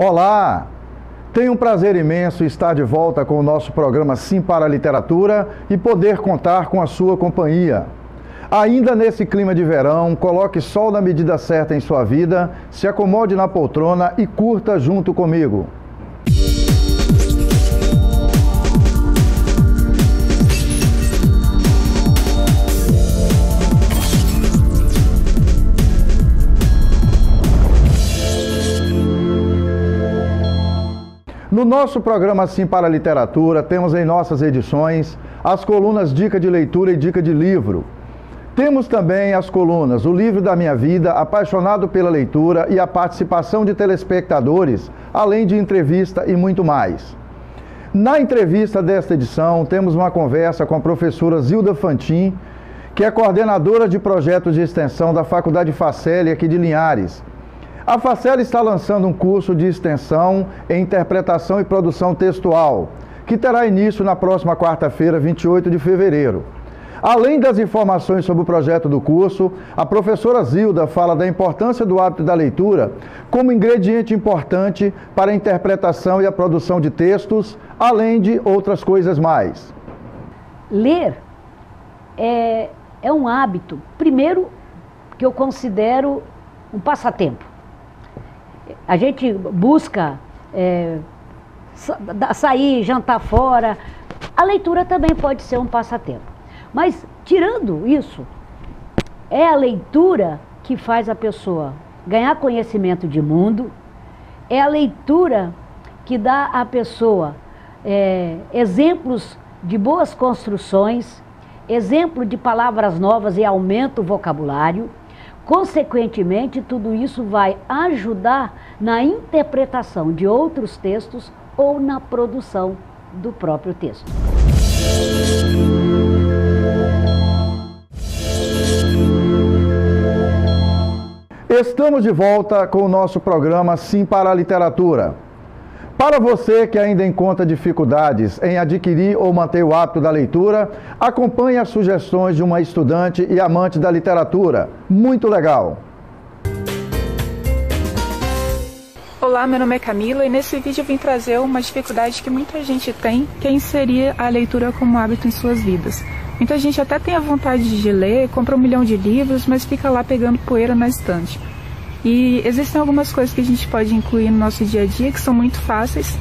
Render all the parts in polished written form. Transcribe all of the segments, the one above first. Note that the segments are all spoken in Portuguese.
Olá! Tenho um prazer imenso estar de volta com o nosso programa Sim para a Literatura e poder contar com a sua companhia. Ainda nesse clima de verão, coloque sol na medida certa em sua vida, se acomode na poltrona e curta junto comigo. No nosso programa Sim para a Literatura, temos em nossas edições as colunas Dica de Leitura e Dica de Livro. Temos também as colunas O Livro da Minha Vida, Apaixonado pela Leitura e a participação de telespectadores, além de entrevista e muito mais. Na entrevista desta edição, temos uma conversa com a professora Zilda Fantin, que é coordenadora de projetos de extensão da Faculdade Faceli aqui de Linhares. A Faceli está lançando um curso de extensão em interpretação e produção textual, que terá início na próxima quarta-feira, 28 de fevereiro. Além das informações sobre o projeto do curso, a professora Zilda fala da importância do hábito da leitura como ingrediente importante para a interpretação e a produção de textos, além de outras coisas mais. Ler é um hábito, primeiro, que eu considero um passatempo. A gente busca sair, jantar fora. A leitura também pode ser um passatempo. Mas, tirando isso, é a leitura que faz a pessoa ganhar conhecimento de mundo, é a leitura que dá à pessoa exemplos de boas construções, exemplo de palavras novas e aumenta o vocabulário. Consequentemente, tudo isso vai ajudar na interpretação de outros textos ou na produção do próprio texto. Estamos de volta com o nosso programa Sim para a Literatura. Para você que ainda encontra dificuldades em adquirir ou manter o hábito da leitura, acompanhe as sugestões de uma estudante e amante da literatura. Muito legal! Olá, meu nome é Camila e nesse vídeo eu vim trazer uma dificuldade que muita gente tem, que é inserir a leitura como hábito em suas vidas. Muita gente até tem a vontade de ler, compra 1 milhão de livros, mas fica lá pegando poeira na estante. E existem algumas coisas que a gente pode incluir no nosso dia a dia que são muito fáceis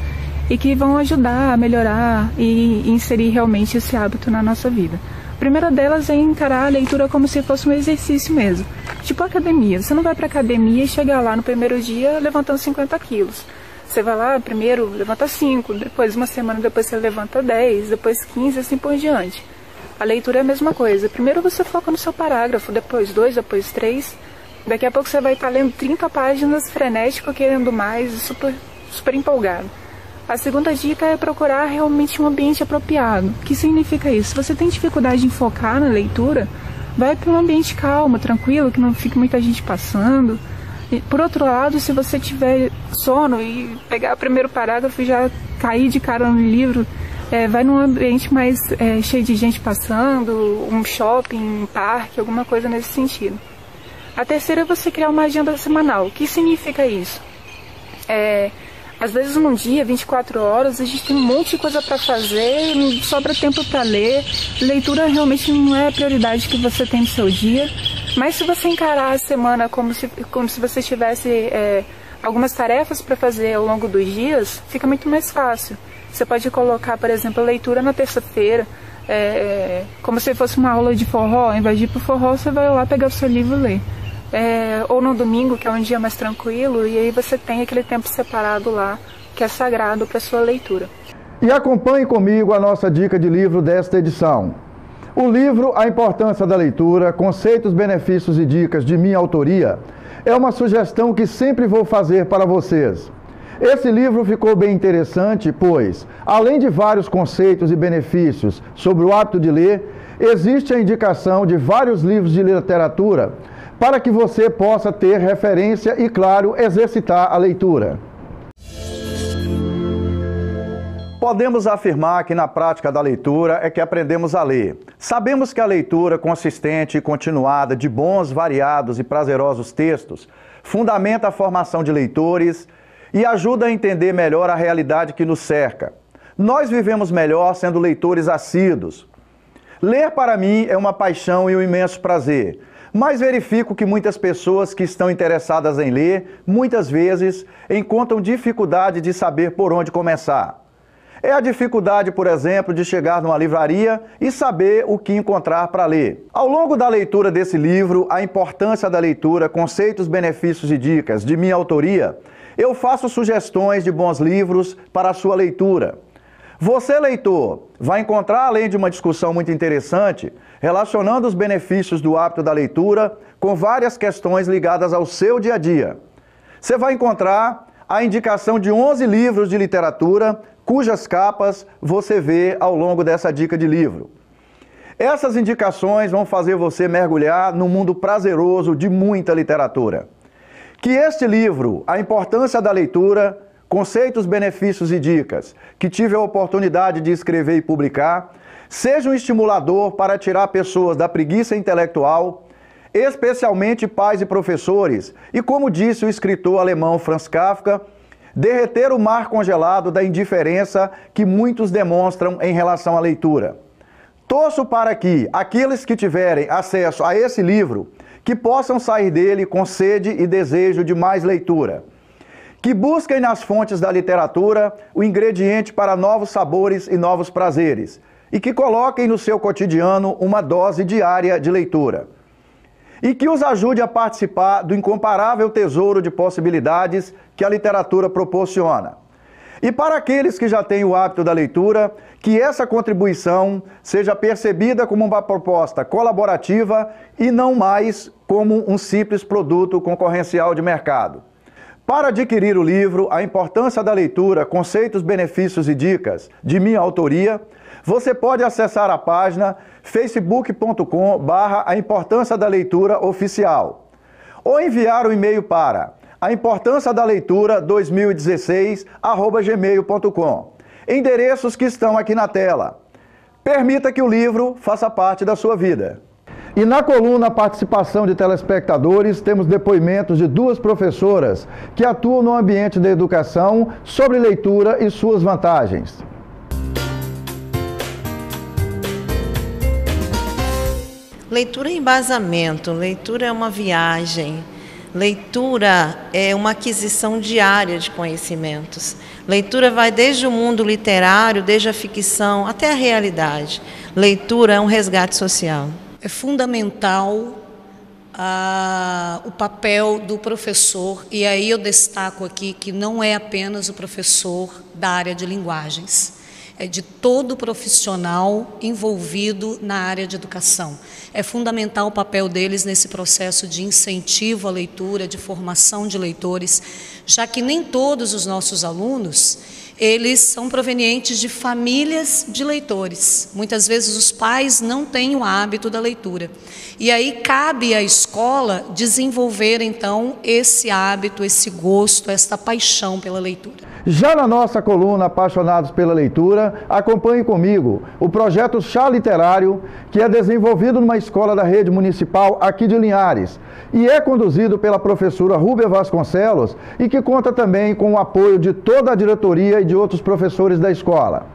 e que vão ajudar a melhorar e inserir realmente esse hábito na nossa vida. A primeira delas é encarar a leitura como se fosse um exercício mesmo, tipo academia. Você não vai para academia e chega lá no primeiro dia levantando 50 quilos. Você vai lá, primeiro levanta 5, depois uma semana depois você levanta 10, depois 15, assim por diante. A leitura é a mesma coisa. Primeiro você foca no seu parágrafo, depois 2, depois 3. Daqui a pouco você vai estar lendo 30 páginas frenético, querendo mais, super empolgado. A segunda dica é procurar realmente um ambiente apropriado. O que significa isso? Se você tem dificuldade em focar na leitura, vai para um ambiente calmo, tranquilo, que não fique muita gente passando. E, por outro lado, se você tiver sono e pegar o primeiro parágrafo e já cair de cara no livro, vai num ambiente mais cheio de gente passando, um shopping, um parque, alguma coisa nesse sentido. A terceira é você criar uma agenda semanal. O que significa isso? Às vezes num dia, 24 horas, a gente tem um monte de coisa para fazer, não sobra tempo para ler. Leitura realmente não é a prioridade que você tem no seu dia. Mas se você encarar a semana como se você tivesse algumas tarefas para fazer ao longo dos dias, fica muito mais fácil. Você pode colocar, por exemplo, a leitura na terça-feira, como se fosse uma aula de forró. Ao invés de ir para o forró, você vai lá pegar o seu livro e ler. Ou no domingo, que é um dia mais tranquilo, e aí você tem aquele tempo separado lá, que é sagrado para a sua leitura. E acompanhe comigo a nossa dica de livro desta edição. O livro A Importância da Leitura, Conceitos, Benefícios e Dicas, de minha autoria, é uma sugestão que sempre vou fazer para vocês. Esse livro ficou bem interessante, pois, além de vários conceitos e benefícios sobre o hábito de ler, existe a indicação de vários livros de literatura para que você possa ter referência e, claro, exercitar a leitura. Podemos afirmar que na prática da leitura é que aprendemos a ler. Sabemos que a leitura consistente e continuada de bons, variados e prazerosos textos fundamenta a formação de leitores e ajuda a entender melhor a realidade que nos cerca. Nós vivemos melhor sendo leitores assíduos. Ler para mim é uma paixão e um imenso prazer, mas verifico que muitas pessoas que estão interessadas em ler, muitas vezes, encontram dificuldade de saber por onde começar. É a dificuldade, por exemplo, de chegar numa livraria e saber o que encontrar para ler. Ao longo da leitura desse livro, A Importância da Leitura, Conceitos, Benefícios e Dicas, de minha autoria, eu faço sugestões de bons livros para a sua leitura. Você, leitor, vai encontrar, além de uma discussão muito interessante, relacionando os benefícios do hábito da leitura com várias questões ligadas ao seu dia a dia. Você vai encontrar a indicação de 11 livros de literatura, cujas capas você vê ao longo dessa dica de livro. Essas indicações vão fazer você mergulhar num mundo prazeroso de muita literatura. Que este livro, A Importância da Leitura, Conceitos, Benefícios e Dicas, que tive a oportunidade de escrever e publicar, seja um estimulador para tirar pessoas da preguiça intelectual, especialmente pais e professores, e como disse o escritor alemão Franz Kafka, derreter o mar congelado da indiferença que muitos demonstram em relação à leitura. Torço para que aqueles que tiverem acesso a esse livro, que possam sair dele com sede e desejo de mais leitura. Que busquem nas fontes da literatura o ingrediente para novos sabores e novos prazeres, e que coloquem no seu cotidiano uma dose diária de leitura. E que os ajude a participar do incomparável tesouro de possibilidades que a literatura proporciona. E para aqueles que já têm o hábito da leitura, que essa contribuição seja percebida como uma proposta colaborativa e não mais como um simples produto concorrencial de mercado. Para adquirir o livro A Importância da Leitura, Conceitos, Benefícios e Dicas, de minha autoria, você pode acessar a página facebook.com/A Importância da Leitura Oficial ou enviar um e-mail para aimportanciadaleitura2016@gmail.com, endereços que estão aqui na tela. Permita que o livro faça parte da sua vida. E na coluna Participação de Telespectadores, temos depoimentos de duas professoras que atuam no ambiente da educação sobre leitura e suas vantagens. Leitura é embasamento, leitura é uma viagem, leitura é uma aquisição diária de conhecimentos. Leitura vai desde o mundo literário, desde a ficção, até a realidade. Leitura é um resgate social. É fundamental o papel do professor, e aí eu destaco aqui que não é apenas o professor da área de linguagens. É de todo profissional envolvido na área de educação. É fundamental o papel deles nesse processo de incentivo à leitura, de formação de leitores, já que nem todos os nossos alunos, eles são provenientes de famílias de leitores. Muitas vezes os pais não têm o hábito da leitura. E aí cabe à escola desenvolver, então, esse hábito, esse gosto, esta paixão pela leitura. Já na nossa coluna Apaixonados pela Leitura, acompanhe comigo o projeto Chá Literário, que é desenvolvido numa escola da rede municipal aqui de Linhares e é conduzido pela professora Rúbia Vasconcelos e que conta também com o apoio de toda a diretoria e de outros professores da escola.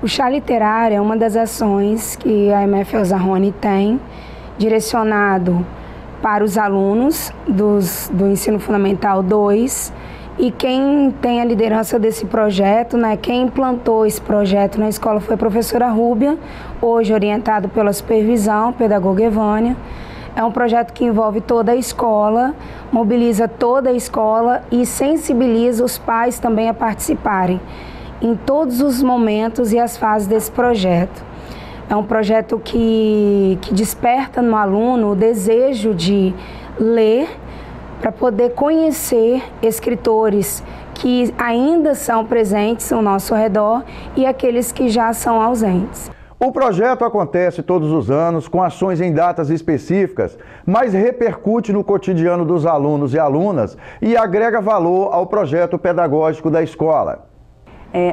O Chá Literário é uma das ações que a MF Elzarroni tem, direcionado para os alunos do Ensino Fundamental 2, e quem tem a liderança desse projeto, quem implantou esse projeto na escola foi a professora Rúbia, hoje orientado pela supervisão, pedagoga Evânia. É um projeto que envolve toda a escola, mobiliza toda a escola e sensibiliza os pais também a participarem em todos os momentos e as fases desse projeto. É um projeto que desperta no aluno o desejo de ler para poder conhecer escritores que ainda são presentes ao nosso redor e aqueles que já são ausentes. O projeto acontece todos os anos com ações em datas específicas, mas repercute no cotidiano dos alunos e alunas e agrega valor ao projeto pedagógico da escola.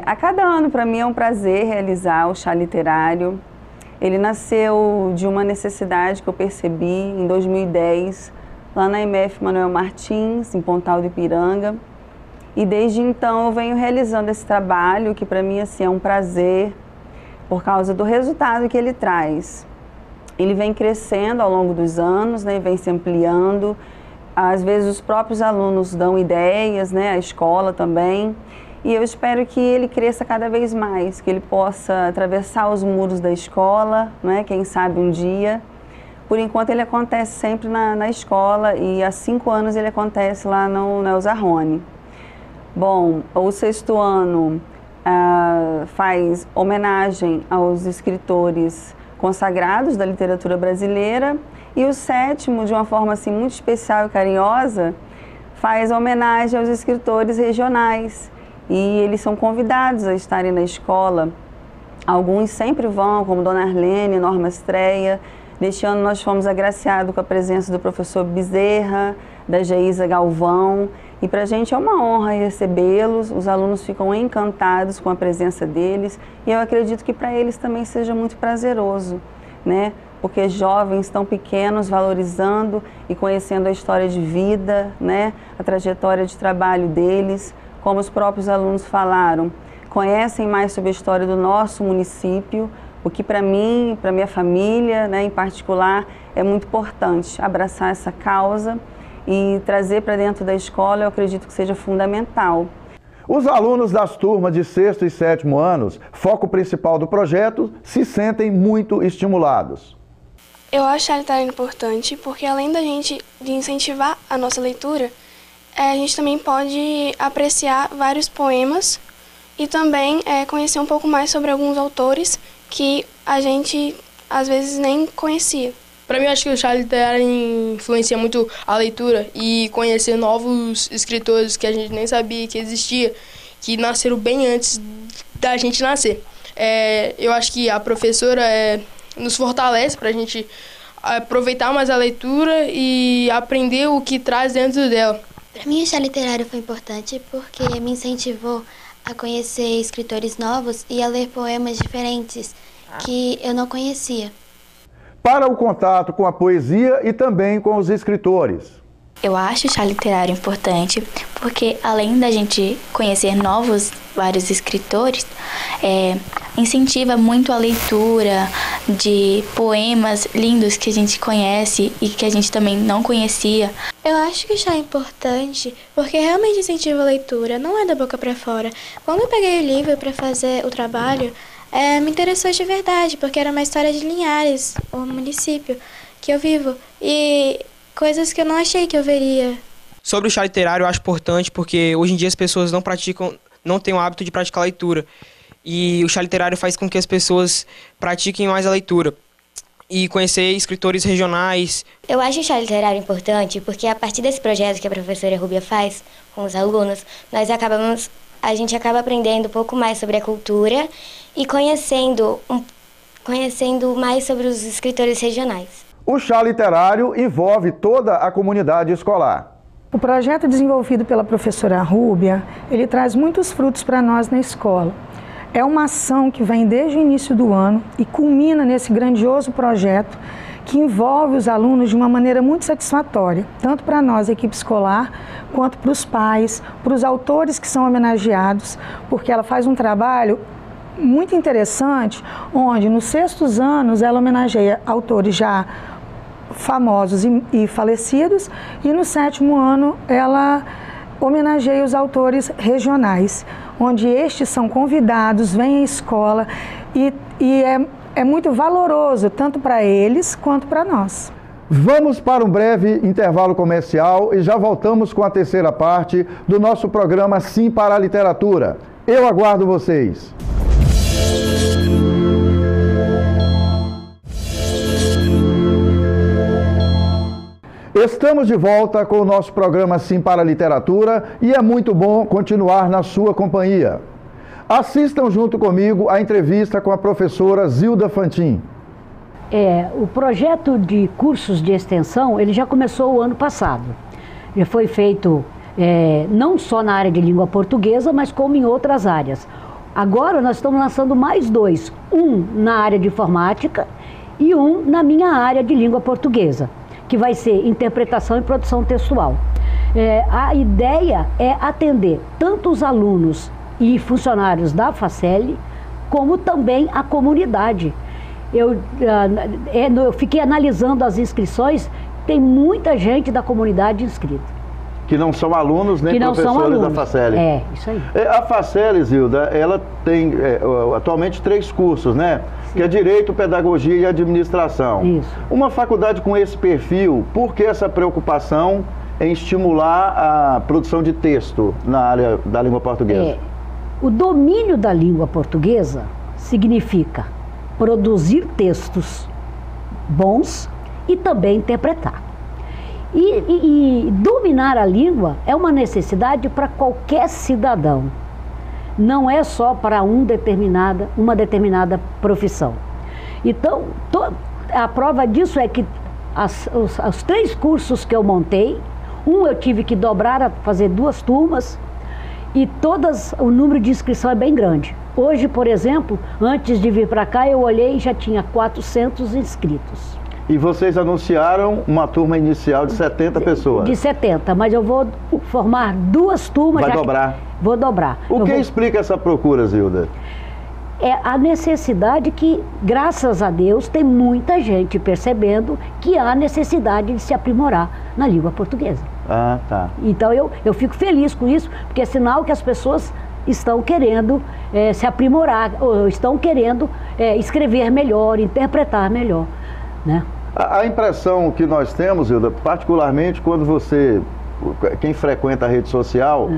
A cada ano, para mim, é um prazer realizar o Chá Literário. Ele nasceu de uma necessidade que eu percebi em 2010, lá na IMF Manuel Martins, em Pontal do Ipiranga. E desde então eu venho realizando esse trabalho, que para mim assim, é um prazer, por causa do resultado que ele traz. Ele vem crescendo ao longo dos anos, né, vem se ampliando. Às vezes os próprios alunos dão ideias, né, a escola também. E eu espero que ele cresça cada vez mais, que ele possa atravessar os muros da escola, né, quem sabe um dia. Por enquanto ele acontece sempre na escola e há 5 anos ele acontece lá no Elza Rony. Bom, o 6º ano faz homenagem aos escritores consagrados da literatura brasileira e o 7º, de uma forma assim, muito especial e carinhosa, faz homenagem aos escritores regionais e eles são convidados a estarem na escola. Alguns sempre vão, como Dona Arlene, Norma Estreia. Neste ano nós fomos agraciados com a presença do professor Bezerra, da Geisa Galvão, e para a gente é uma honra recebê-los, os alunos ficam encantados com a presença deles, e eu acredito que para eles também seja muito prazeroso, né? Porque jovens tão pequenos valorizando e conhecendo a história de vida, né? A trajetória de trabalho deles, como os próprios alunos falaram, conhecem mais sobre a história do nosso município, o que para mim, para minha família, né, em particular, é muito importante abraçar essa causa e trazer para dentro da escola, eu acredito que seja fundamental. Os alunos das turmas de 6º e 7º anos, foco principal do projeto, se sentem muito estimulados. Eu acho a literatura importante porque além da gente de incentivar a nossa leitura, a gente também pode apreciar vários poemas e também conhecer um pouco mais sobre alguns autores que a gente às vezes nem conhecia. Para mim, acho que o chá literário influencia muito a leitura e conhecer novos escritores que a gente nem sabia que existia, que nasceram bem antes da gente nascer. Eu acho que a professora nos fortalece para a gente aproveitar mais a leitura e aprender o que traz dentro dela. Para mim, o chá literário foi importante porque me incentivou a conhecer escritores novos e a ler poemas diferentes que eu não conhecia. Para o contato com a poesia e também com os escritores. Eu acho o chá literário importante porque, além da gente conhecer vários escritores, incentiva muito a leitura de poemas lindos que a gente conhece e que a gente também não conhecia. Eu acho que o chá é importante porque realmente incentiva a leitura, não é da boca para fora. Quando eu peguei o livro para fazer o trabalho, me interessou de verdade, porque era uma história de Linhares, o município que eu vivo, e coisas que eu não achei que eu veria. Sobre o chá literário, eu acho importante porque hoje em dia as pessoas não têm o hábito de praticar leitura. E o chá literário faz com que as pessoas pratiquem mais a leitura e conhecer escritores regionais. Eu acho o chá literário importante porque a partir desse projeto que a professora Rúbia faz com os alunos, a gente acaba aprendendo um pouco mais sobre a cultura e conhecendo mais sobre os escritores regionais. O chá literário envolve toda a comunidade escolar. O projeto desenvolvido pela professora Rúbia, ele traz muitos frutos para nós na escola. É uma ação que vem desde o início do ano e culmina nesse grandioso projeto que envolve os alunos de uma maneira muito satisfatória, tanto para nós, equipe escolar, quanto para os pais, para os autores que são homenageados, porque ela faz um trabalho muito interessante, onde nos 6º anos ela homenageia autores já famosos e falecidos, e no 7º ano ela homenageia os autores regionais, onde estes são convidados, vêm à escola e é muito valoroso, tanto para eles quanto para nós. Vamos para um breve intervalo comercial e já voltamos com a terceira parte do nosso programa Sim para a Literatura. Eu aguardo vocês. Estamos de volta com o nosso programa Sim para a Literatura e é muito bom continuar na sua companhia. Assistam junto comigo a entrevista com a professora Zilda Fantin. O projeto de cursos de extensão, ele já começou o ano passado. Já foi feito não só na área de língua portuguesa, mas como em outras áreas. Agora nós estamos lançando mais 2, um na área de informática e um na minha área de língua portuguesa. que vai ser interpretação e produção textual. A ideia é atender tanto os alunos e funcionários da Faceli, como também a comunidade. Eu fiquei analisando as inscrições, tem muita gente da comunidade inscrita. Que não são alunos nem professores da Faceli. É, isso aí. A Faceli, Zilda, ela tem atualmente 3 cursos, né? Sim. Que é Direito, Pedagogia e Administração. Isso. Uma faculdade com esse perfil, por que essa preocupação em estimular a produção de texto na área da língua portuguesa? O domínio da língua portuguesa significa produzir textos bons e também interpretar. E dominar a língua é uma necessidade para qualquer cidadão. Não é só para uma determinada profissão. Então, a prova disso é que os 3 cursos que eu montei, eu tive que dobrar, fazer 2 turmas, e o número de inscrição é bem grande. Hoje, por exemplo, antes de vir para cá, eu olhei e já tinha 400 inscritos. E vocês anunciaram uma turma inicial de 70 pessoas? De 70, mas eu vou formar 2 turmas. Vai dobrar? Vou dobrar. O que explica essa procura, Zilda? É a necessidade que, graças a Deus, tem muita gente percebendo que há necessidade de se aprimorar na língua portuguesa. Ah, tá. Então eu fico feliz com isso, porque é sinal que as pessoas estão querendo se aprimorar, ou estão querendo escrever melhor, interpretar melhor, né? A impressão que nós temos, Zilda, particularmente quem frequenta a rede social,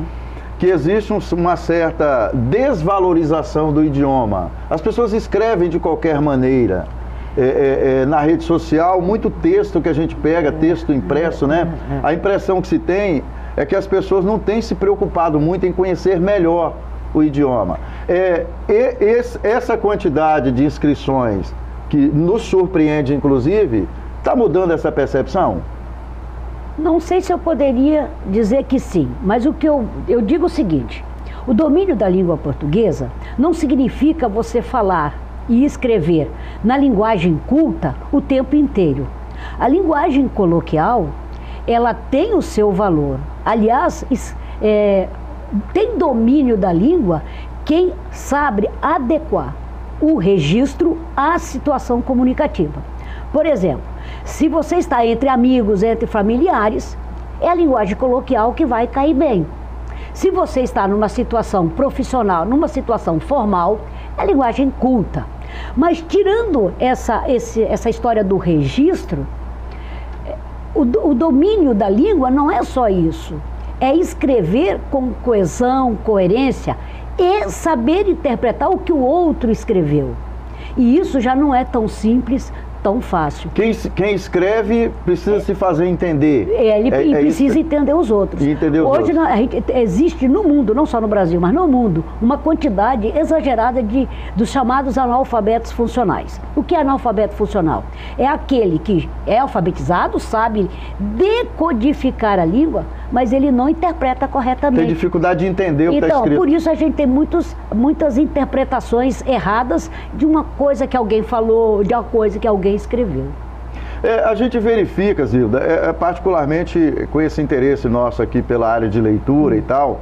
que existe uma certa desvalorização do idioma. As pessoas escrevem de qualquer maneira. Na rede social, muito texto que a gente pega, texto impresso, né? A impressão que se tem é que as pessoas não têm se preocupado muito em conhecer melhor o idioma. Essa quantidade de inscrições, que nos surpreende, inclusive, está mudando essa percepção? Não sei se eu poderia dizer que sim, mas o que eu digo o seguinte: o domínio da língua portuguesa não significa você falar e escrever na linguagem culta o tempo inteiro. A linguagem coloquial, ela tem o seu valor. Aliás, tem domínio da língua quem sabe adequar o registro à situação comunicativa. Por exemplo, se você está entre amigos, entre familiares, é a linguagem coloquial que vai cair bem. Se você está numa situação profissional, numa situação formal, é a linguagem culta. Mas tirando essa história do registro, o domínio da língua não é só isso. É escrever com coesão, coerência e saber interpretar o que o outro escreveu. E isso já não é tão simples, tão fácil. Quem escreve precisa se fazer entender. Ele precisa entender os outros. Hoje existe no mundo, não só no Brasil, mas no mundo, uma quantidade exagerada dos chamados analfabetos funcionais. O que é analfabeto funcional? É aquele que é alfabetizado, sabe decodificar a língua, mas ele não interpreta corretamente. Tem dificuldade de entender o que está escrito. Então, por isso a gente tem muitas interpretações erradas de uma coisa que alguém falou, de uma coisa que alguém escreveu. A gente verifica, Zilda, particularmente com esse interesse nosso aqui pela área de leitura e tal,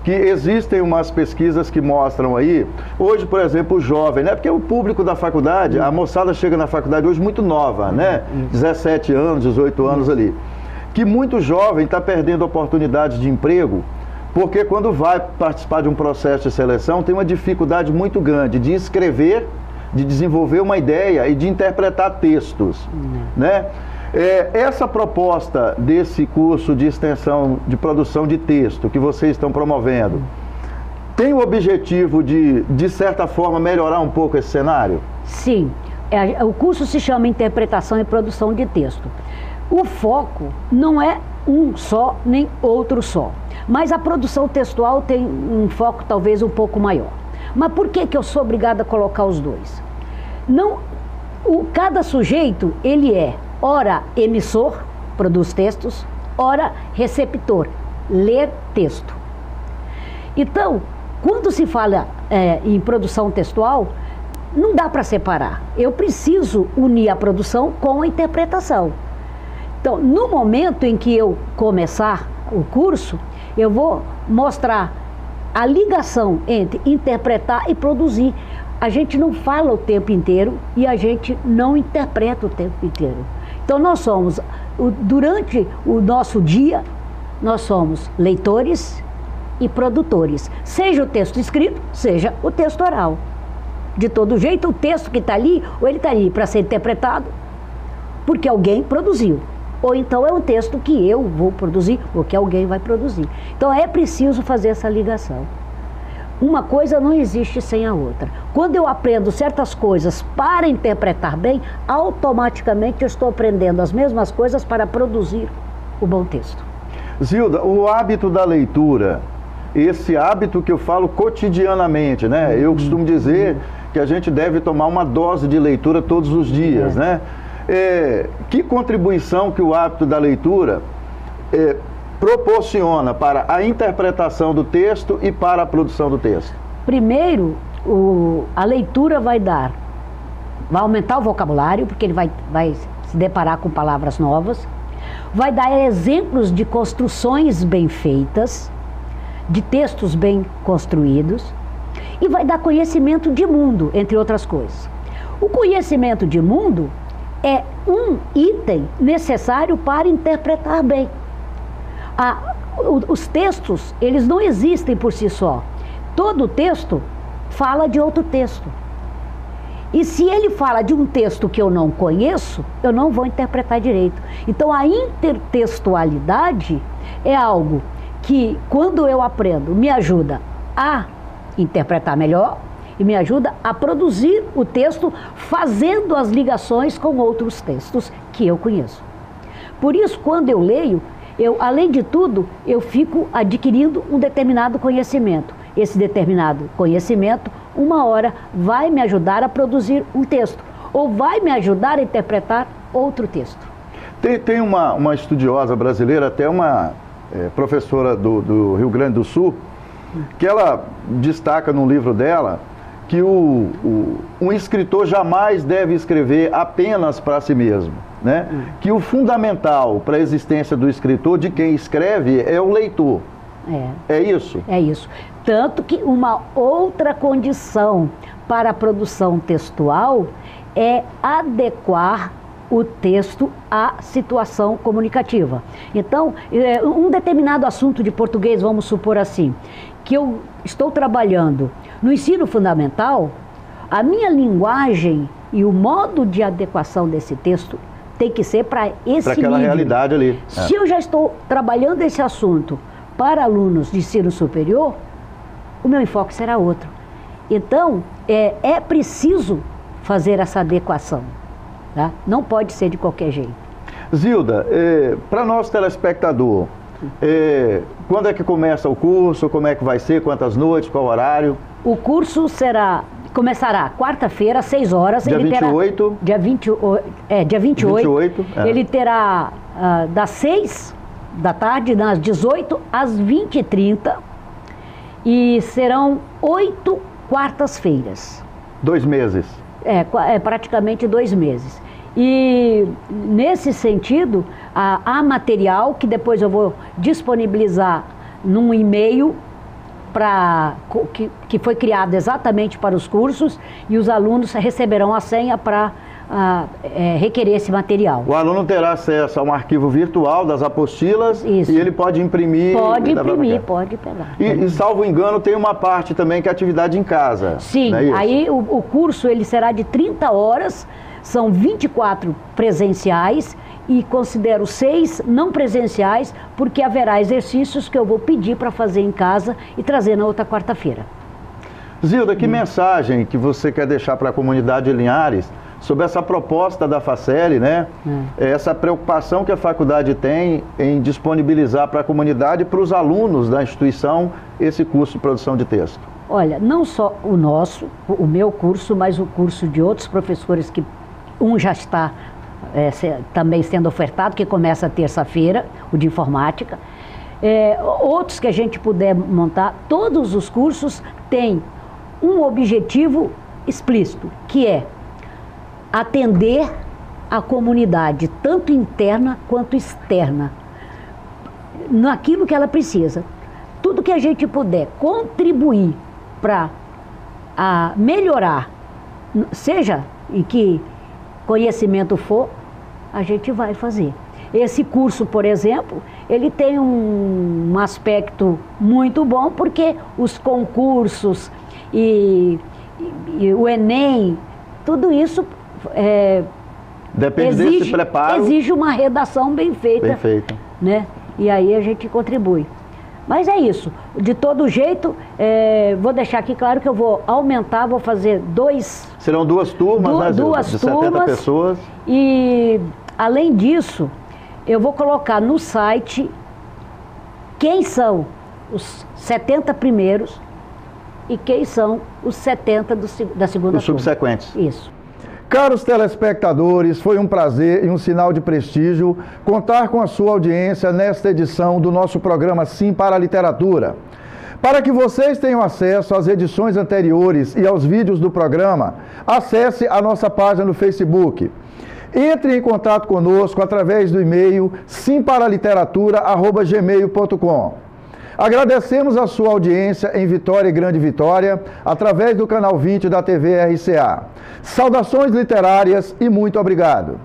que existem umas pesquisas que mostram aí, hoje, por exemplo, o jovem, né? Porque o público da faculdade, a moçada chega na faculdade hoje muito nova, né? 17 anos, 18 anos ali. Que muito jovem está perdendo oportunidades de emprego, porque quando vai participar de um processo de seleção, tem uma dificuldade muito grande de escrever, de desenvolver uma ideia e de interpretar textos, né? Essa proposta desse curso de extensão de produção de texto que vocês estão promovendo, tem o objetivo de certa forma, melhorar um pouco esse cenário? Sim. O curso se chama Interpretação e Produção de Texto. O foco não é um só, nem outro só. Mas a produção textual tem um foco talvez um pouco maior. Mas por que eu sou obrigada a colocar os dois? Cada sujeito, ele é, ora emissor, produz textos, ora receptor, ler texto. Então, quando se fala em produção textual, não dá para separar. Eu preciso unir a produção com a interpretação. Então, no momento em que eu começar o curso, eu vou mostrar a ligação entre interpretar e produzir. A gente não fala o tempo inteiro e a gente não interpreta o tempo inteiro. Então, nós somos, durante o nosso dia, nós somos leitores e produtores. Seja o texto escrito, seja o texto oral. De todo jeito, o texto que está ali, ou ele está ali para ser interpretado, porque alguém produziu. Ou então é um texto que eu vou produzir, ou que alguém vai produzir. Então é preciso fazer essa ligação. Uma coisa não existe sem a outra. Quando eu aprendo certas coisas para interpretar bem, automaticamente eu estou aprendendo as mesmas coisas para produzir o bom texto. Zilda, o hábito da leitura, esse hábito que eu falo cotidianamente, né? Eu costumo dizer que a gente deve tomar uma dose de leitura todos os dias, né? Que contribuição que o hábito da leitura proporciona para a interpretação do texto e para a produção do texto? Primeiro, a leitura vai aumentar o vocabulário, porque ele vai se deparar com palavras novas, vai dar exemplos de construções bem feitas, de textos bem construídos, e vai dar conhecimento de mundo, entre outras coisas. O conhecimento de mundo é um item necessário para interpretar bem. Os textos, eles não existem por si só. Todo texto fala de outro texto. E se ele fala de um texto que eu não conheço, eu não vou interpretar direito. Então a intertextualidade é algo que, quando eu aprendo, me ajuda a interpretar melhor e me ajuda a produzir o texto fazendo as ligações com outros textos que eu conheço. Por isso, quando eu leio, além de tudo, eu fico adquirindo um determinado conhecimento. Esse determinado conhecimento, uma hora, vai me ajudar a produzir um texto, ou vai me ajudar a interpretar outro texto. Tem uma estudiosa brasileira, até uma professora do Rio Grande do Sul, que ela destaca no livro dela que um escritor jamais deve escrever apenas para si mesmo, né? Que o fundamental para a existência do escritor, de quem escreve, é o leitor. É isso? É isso. Tanto que uma outra condição para a produção textual é adequar o texto à situação comunicativa. Então, um determinado assunto de português, vamos supor assim, que eu estou trabalhando no ensino fundamental, a minha linguagem e o modo de adequação desse texto tem que ser para esse nível. Para aquela realidade ali. Se eu já estou trabalhando esse assunto para alunos de ensino superior, o meu enfoque será outro. Então, é preciso fazer essa adequação. Tá? Não pode ser de qualquer jeito. Zilda, para nós telespectador, quando é que começa o curso? Como é que vai ser? Quantas noites? Qual horário? O curso começará quarta-feira, às 6 horas. Dia 28? Dia 28. Ele terá das 6 da tarde, das 18 às 20h30. E serão 8 quartas-feiras. 2 meses? Praticamente 2 meses. E nesse sentido, há material que depois eu vou disponibilizar num e-mail que foi criado exatamente para os cursos, e os alunos receberão a senha para requerer esse material. O aluno terá acesso a um arquivo virtual das apostilas. Isso. E ele pode imprimir? Pode imprimir, pode pegar. E salvo engano, tem uma parte também que é atividade em casa. Sim, aí o curso ele será de 30 horas, são 24 presenciais e considero 6 não presenciais, porque haverá exercícios que eu vou pedir para fazer em casa e trazer na outra quarta-feira. Zilda, que mensagem que você quer deixar para a comunidade de Linhares sobre essa proposta da Faceli, né? Essa preocupação que a faculdade tem em disponibilizar para a comunidade e para os alunos da instituição esse curso de produção de texto? Olha, não só o meu curso, mas o curso de outros professores, que já está também sendo ofertado, que começa terça-feira, o de informática. Outros que a gente puder montar, todos os cursos têm um objetivo explícito, que é atender a comunidade, tanto interna quanto externa, naquilo que ela precisa. Tudo que a gente puder contribuir para melhorar, seja em que conhecimento for, a gente vai fazer. Esse curso, por exemplo, ele tem um aspecto muito bom, porque os concursos e o Enem, tudo isso depende desse preparo. Exige uma redação bem feita. Né? E aí a gente contribui. Mas é isso. De todo jeito, vou deixar aqui claro que eu vou aumentar, vou fazer Serão 2 turmas, né, Zilda? De 70 pessoas. E, além disso, eu vou colocar no site quem são os 70 primeiros e quem são os 70 da segunda turma. Os subsequentes. Isso. Caros telespectadores, foi um prazer e um sinal de prestígio contar com a sua audiência nesta edição do nosso programa Sim para a Literatura. Para que vocês tenham acesso às edições anteriores e aos vídeos do programa, acesse a nossa página no Facebook. Entre em contato conosco através do e-mail simparaliteratura@gmail.com. Agradecemos a sua audiência em Vitória e Grande Vitória, através do canal 20 da TV RCA. Saudações literárias e muito obrigado.